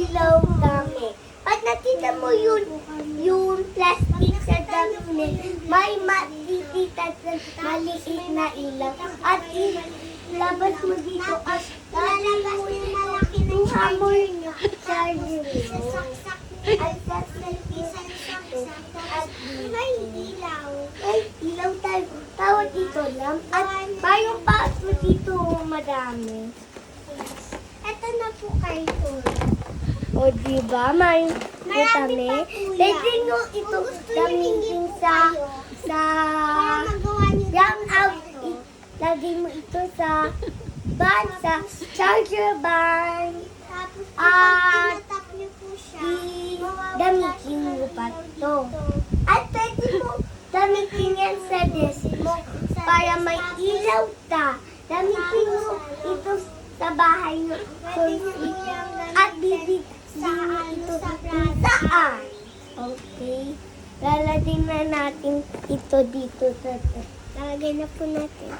ilaw dami. Pag nakita mo yung plastic sa dami, may matitita sa maliit na ilaw. At ilabas mo dito at lalagay mo yung malaki na charger mo. At may ilaw. May ilaw tayo. Tawag dito lang. At bayong paas mo dito, madami. Ito na po kayo. O, diba? May dami. Pwede nyo ito gamitin sa young out. Lagay mo ito sa van, sa charger van. At gamitin mo pa ito. At pwede mo gamitin yan sa desk mo para may ilaw ka. Gamitin mo ito sa bahay nyo. At bibigyan mo ito kung saan. Okay. Lalagay na natin ito dito. Lalagay na po natin.